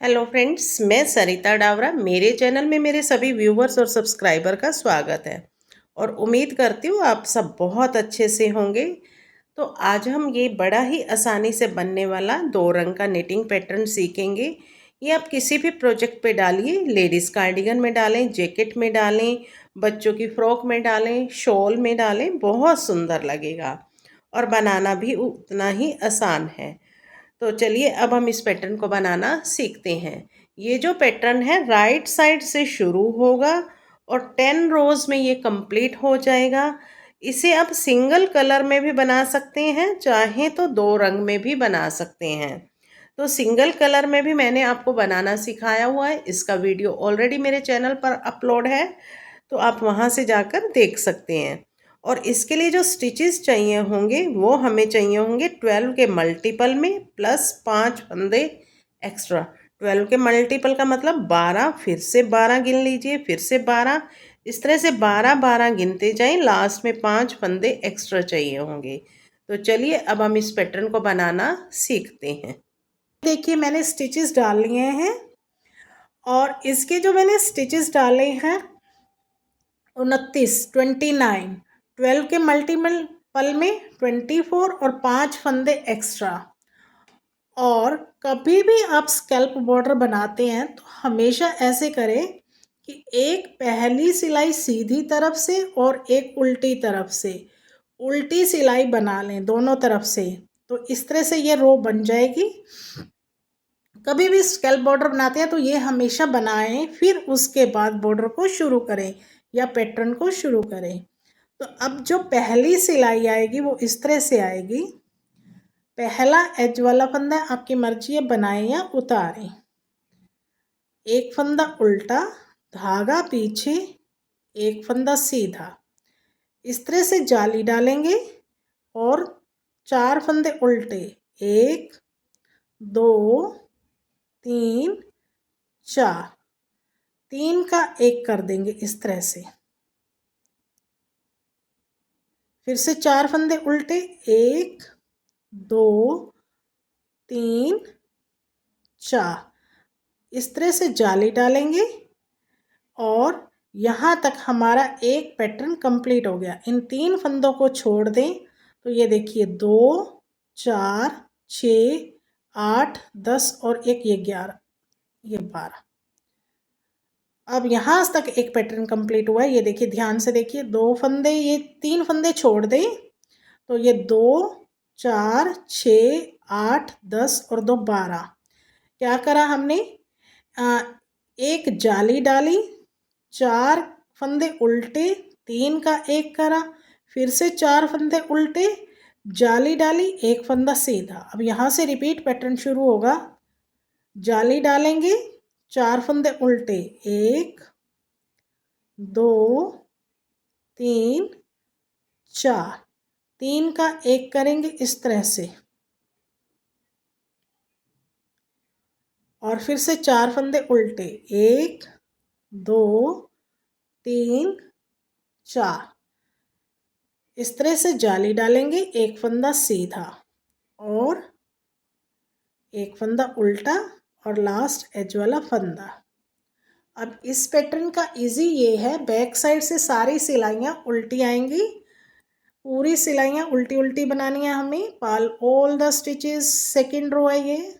Hello friends, मैं सरिता डावरा। मेरे channel में मेरे सभी व्यूवर्स और सब्सक्राइबर का स्वागत है और उम्मीद करती हूँ आप सब बहुत अच्छे से होंगे। तो आज हम ये बड़ा ही आसानी से बनने वाला 2 रंग का निटिंग पैटर्न सीखेंगे। ये आप किसी भी प्रोजेक्ट पे डालिए, लेडीज़ कार्डिगन में डालें, जैकेट में डालें, बच्चों की फ्रॉक में डालें, शॉल में डालें, बहुत सुंदर लगेगा और बनाना भी उतना ही आसान है। तो चलिए अब हम इस पैटर्न को बनाना सीखते हैं। ये जो पैटर्न है राइट साइड से शुरू होगा और 10 रोज में ये कंप्लीट हो जाएगा। इसे आप सिंगल कलर में भी बना सकते हैं, चाहे तो 2 रंग में भी बना सकते हैं। तो सिंगल कलर में भी मैंने आपको बनाना सिखाया हुआ है, इसका वीडियो ऑलरेडी मेरे चैनल पर अपलोड है, तो आप वहाँ से जाकर देख सकते हैं। और इसके लिए जो स्टिचेस चाहिए होंगे वो हमें चाहिए होंगे 12 के मल्टीपल में प्लस 5 फंदे एक्स्ट्रा। 12 के मल्टीपल का मतलब 12, फिर से 12 गिन लीजिए, फिर से 12, इस तरह से 12-12 गिनते जाएं, लास्ट में 5 फंदे एक्स्ट्रा चाहिए होंगे। तो चलिए अब हम इस पैटर्न को बनाना सीखते हैं। देखिए मैंने स्टिचेस डाल लिए हैं और इसके जो मैंने स्टिचेस डाले हैं 29 12 के मल्टीपल में 24 और 5 फंदे एक्स्ट्रा। और कभी भी आप स्कैल्प बॉर्डर बनाते हैं तो हमेशा ऐसे करें कि एक पहली सिलाई सीधी तरफ से और एक उल्टी तरफ से, उल्टी सिलाई बना लें दोनों तरफ से। तो इस तरह से ये रो बन जाएगी। कभी भी स्कैल्प बॉर्डर बनाते हैं तो ये हमेशा बनाएं, फिर उसके बाद बॉर्डर को शुरू करें या पैटर्न को शुरू करें। तो अब जो पहली सिलाई आएगी वो इस तरह से आएगी। पहला एज वाला फंदा आपकी मर्जी है बनाएं या उतारें। एक फंदा उल्टा, धागा पीछे, एक फंदा सीधा, इस तरह से जाली डालेंगे और 4 फंदे उल्टे, 1 2 3 4, 3 का 1 कर देंगे इस तरह से। फिर से 4 फंदे उल्टे, 1 2 3 4, इस तरह से जाली डालेंगे और यहाँ तक हमारा एक पैटर्न कंप्लीट हो गया। इन 3 फंदों को छोड़ दें तो ये देखिए 2 4 6 8 10 और एक ये 11, ये 12। अब यहाँ तक एक पैटर्न कंप्लीट हुआ है। ये देखिए ध्यान से देखिए, 2 फंदे, ये 3 फंदे छोड़ दें तो ये 2 4 6 8 10 और 2 12। क्या करा हमने, एक जाली डाली, 4 फंदे उल्टे, 3 का 1 करा, फिर से 4 फंदे उल्टे, जाली डाली, एक फंदा सीधा। अब यहाँ से रिपीट पैटर्न शुरू होगा। जाली डालेंगे, 4 फंदे उल्टे, 1 2 3 4, 3 का 1 करेंगे इस तरह से और फिर से 4 फंदे उल्टे, 1 2 3 4, इस तरह से जाली डालेंगे, एक फंदा सीधा और एक फंदा उल्टा और लास्ट एज वाला फंदा। अब इस पैटर्न का इजी ये है, बैक साइड से सारी सिलाइयाँ उल्टी आएंगी, पूरी सिलाइयाँ उल्टी उल्टी बनानी है हमें। Purl all the stitches, second row है ये।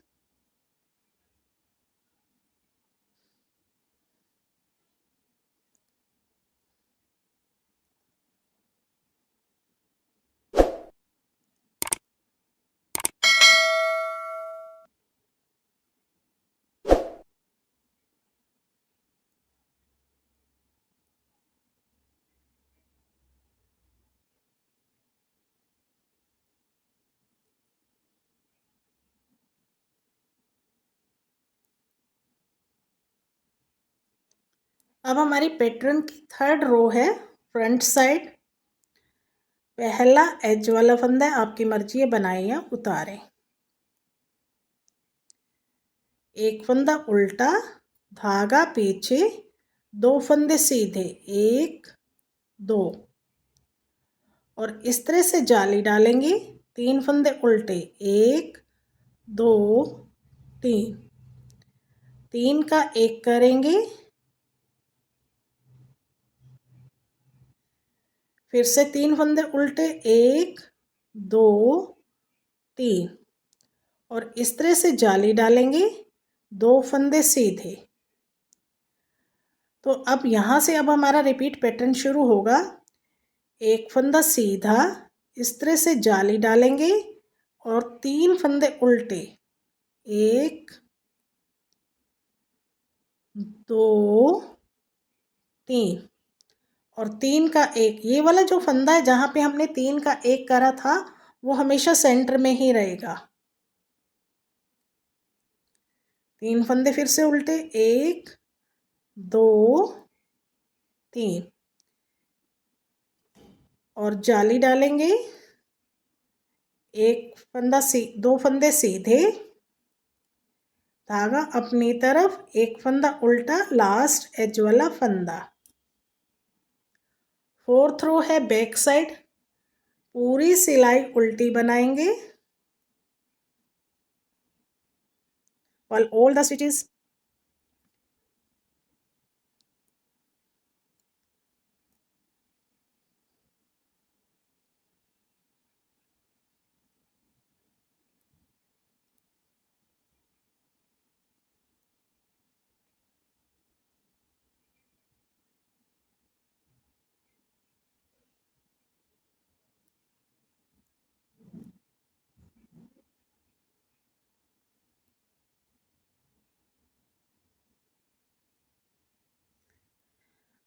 अब हमारी पैटर्न की थर्ड रो है, फ्रंट साइड। पहला एज वाला फंदा है, आपकी मर्जी है बनाएं या उतारें। एक फंदा उल्टा, धागा पीछे, 2 फंदे सीधे, 1 2, और इस तरह से जाली डालेंगे, 3 फंदे उल्टे, 1 2 3, 3 का एक करेंगे, फिर से 3 फंदे उल्टे, 1 2 3, और इस तरह से जाली डालेंगे, 2 फंदे सीधे। तो अब यहाँ से अब हमारा रिपीट पैटर्न शुरू होगा। एक फंदा सीधा, इस तरह से जाली डालेंगे और 3 फंदे उल्टे, 1 2 3, और 3 का एक। ये वाला जो फंदा है जहाँ पे हमने 3 का एक करा था वो हमेशा सेंटर में ही रहेगा। 3 फंदे फिर से उल्टे, 1 2 3, और जाली डालेंगे, एक फंदा 2 फंदे सीधे, धागा अपनी तरफ, एक फंदा उल्टा, लास्ट एज वाला फंदा। 4th रो है बैक साइड, पूरी सिलाई उल्टी बनाएंगे, all the stitches।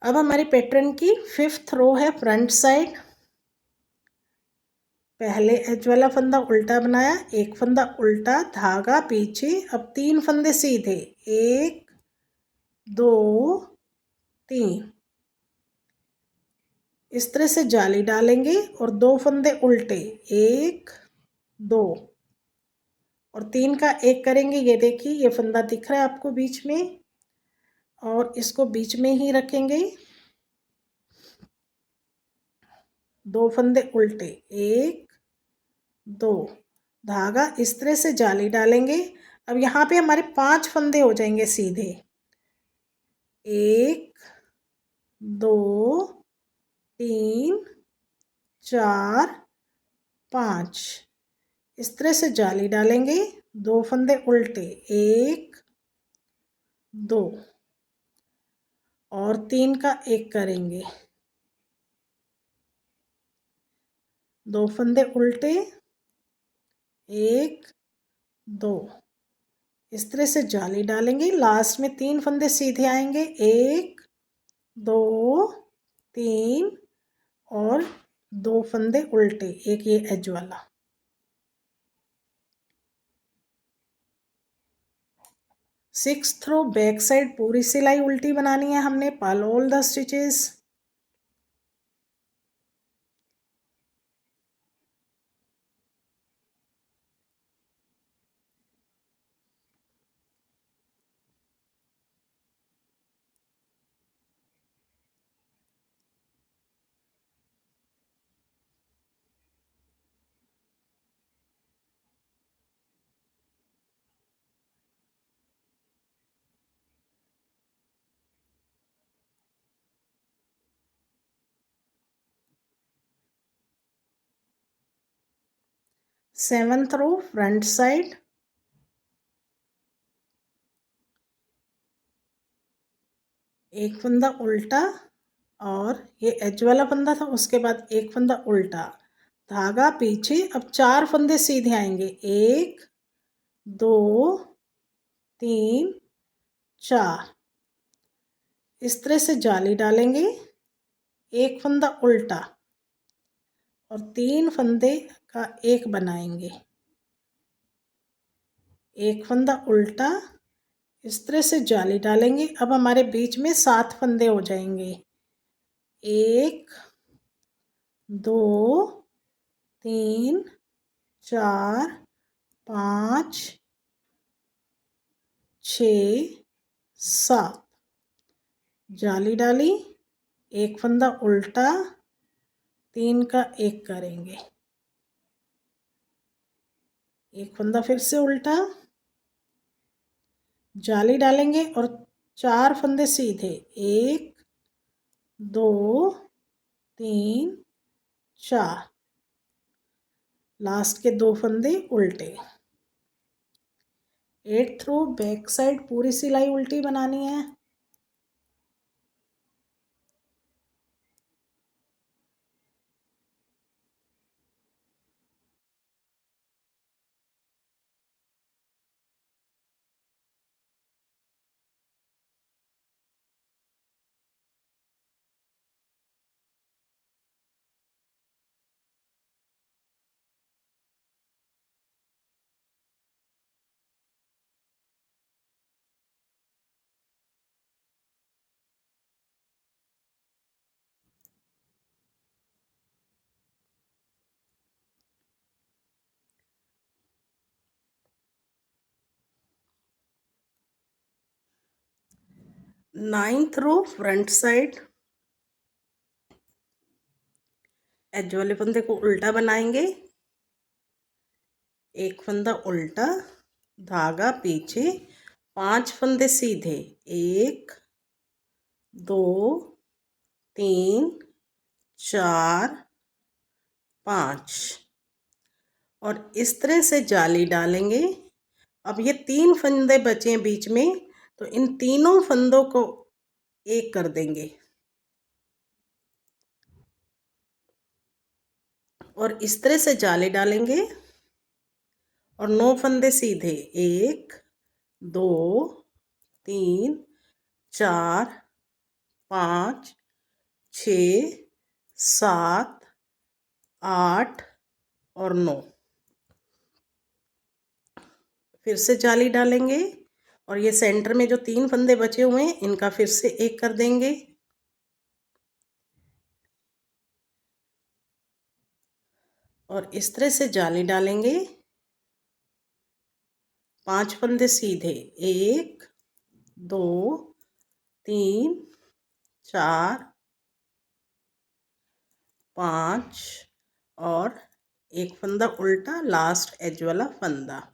अब हमारी पैटर्न की 5th रो है फ्रंट साइड, पहले एज वाला फंदा उल्टा बनाया, एक फंदा उल्टा, धागा पीछे, अब 3 फंदे सीधे, 1 2 3, इस तरह से जाली डालेंगे और 2 फंदे उल्टे, 1 2, और 3 का एक करेंगे। ये देखिए ये फंदा दिख रहा है आपको बीच में, और इसको बीच में ही रखेंगे, 2 फंदे उल्टे, 1 2, धागा इस तरह से जाली डालेंगे। अब यहाँ पे हमारे 5 फंदे हो जाएंगे सीधे, 1 2 3 4 5, इस तरह से जाली डालेंगे, 2 फंदे उल्टे, 1 2, और 3 का एक करेंगे, 2 फंदे उल्टे, 1 2, इस तरह से जाली डालेंगे, लास्ट में 3 फंदे सीधे आएंगे, 1 2 3, और 2 फंदे उल्टे, एक ये एज वाला। सिक्स्थ रो बैक साइड पूरी सिलाई उल्टी बनानी है हमने, pull all the stitches. Seventh row front side, एक फंदा उल्टा, और ये एज वाला फंदा था, उसके बाद एक फंदा उल्टा, धागा पीछे, अब 4 फंदे सीधे आएंगे, 1 2 3 4, इस तरह से जाली डालेंगे, एक फंदा उल्टा, और 3 फंदे का एक बनाएंगे, एक फंदा उल्टा, इस तरह से जाली डालेंगे। अब हमारे बीच में 7 फंदे हो जाएंगे, 1 2 3 4 5 6 7, जाली डाली, एक फंदा उल्टा, 3 का एक करेंगे, एक फंदा फिर से उल्टा, जाली डालेंगे और 4 फंदे सीधे, 1 2 3 4, लास्ट के 2 फंदे उल्टे। 8 रो बैक साइड पूरी सिलाई उल्टी बनानी है। नाइन्थ रो फ्रंट साइड एज वाले फंदे को उल्टा बनाएंगे, एक फंदा उल्टा, धागा पीछे, 5 फंदे सीधे, 1 2 3 4 5, और इस तरह से जाली डालेंगे। अब ये 3 फंदे बचे हैं बीच में, तो इन तीनों फंदों को एक कर देंगे और इस तरह से जाली डालेंगे और 9 फंदे सीधे, 1 2 3 4 5 6 7 8 और 9, फिर से जाली डालेंगे और ये सेंटर में जो 3 फंदे बचे हुए हैं इनका फिर से एक कर देंगे और इस तरह से जाली डालेंगे। 5 फंदे सीधे, 1 2 3 4 5 और एक फंदा उल्टा, लास्ट एज वाला फंदा।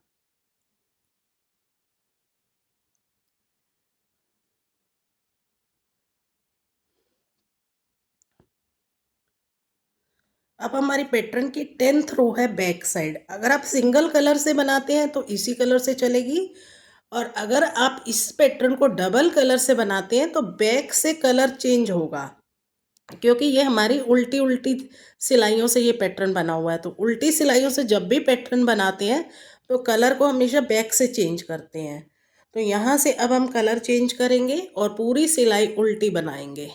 अब हमारी पैटर्न की 10th रो है बैक साइड। अगर आप सिंगल कलर से बनाते हैं तो इसी कलर से चलेगी, और अगर आप इस पैटर्न को डबल कलर से बनाते हैं तो बैक से कलर चेंज होगा, क्योंकि ये हमारी उल्टी उल्टी सिलाइयों से ये पैटर्न बना हुआ है। तो उल्टी सिलाइयों से जब भी पैटर्न बनाते हैं तो कलर को हमेशा बैक से चेंज करते हैं। तो यहाँ से अब हम कलर चेंज करेंगे और पूरी सिलाई उल्टी बनाएंगे।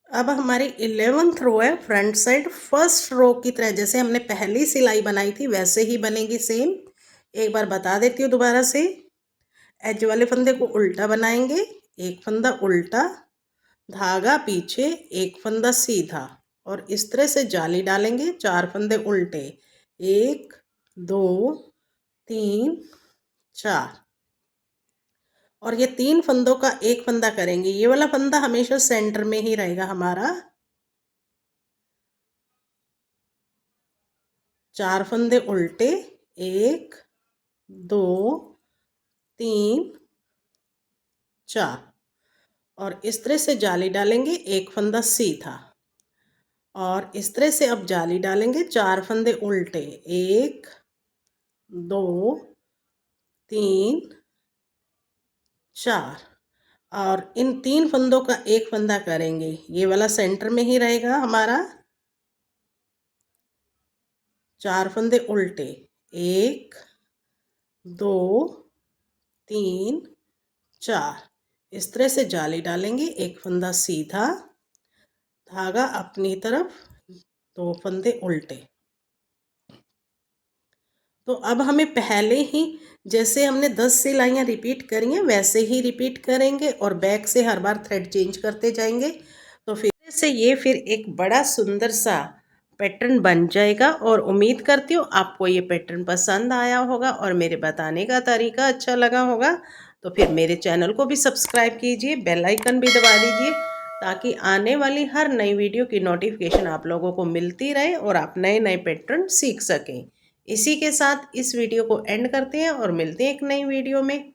अब हमारी 11th रो है फ्रंट साइड फर्स्ट रो की तरह, जैसे हमने पहली सिलाई बनाई थी वैसे ही बनेगी सेम। एक बार बता देती हूँ दोबारा से। एज वाले फंदे को उल्टा बनाएंगे, एक फंदा उल्टा, धागा पीछे, एक फंदा सीधा, और इस तरह से जाली डालेंगे, 4 फंदे उल्टे, 1 2 3 4, और ये 3 फंदों का एक फंदा करेंगे। ये वाला फंदा हमेशा सेंटर में ही रहेगा हमारा। 4 फंदे उल्टे, 1 2 3 4, और इस तरह से जाली डालेंगे, एक फंदा सीधा, और इस तरह से अब जाली डालेंगे 4 फंदे उल्टे, 1 2 3 4। और इन 3 फंदों का एक फंदा करेंगे, ये वाला सेंटर में ही रहेगा हमारा। 4 फंदे उल्टे, 1 2 3 4। इस तरह से जाली डालेंगे, एक फंदा सीधा, धागा अपनी तरफ, 2 फंदे उल्टे। तो अब हमें पहले ही जैसे हमने 10 सिलाइयाँ रिपीट करी हैं वैसे ही रिपीट करेंगे और बैक से हर बार थ्रेड चेंज करते जाएंगे। तो फिर से ये फिर एक बड़ा सुंदर सा पैटर्न बन जाएगा। और उम्मीद करती हूँ आपको ये पैटर्न पसंद आया होगा और मेरे बताने का तरीका अच्छा लगा होगा। तो फिर मेरे चैनल को भी सब्सक्राइब कीजिए, बेल आइकन भी दबा दीजिए, ताकि आने वाली हर नई वीडियो की नोटिफिकेशन आप लोगों को मिलती रहे और आप नए नए पैटर्न सीख सकें। इसी के साथ इस वीडियो को एंड करते हैं और मिलते हैं एक नई वीडियो में।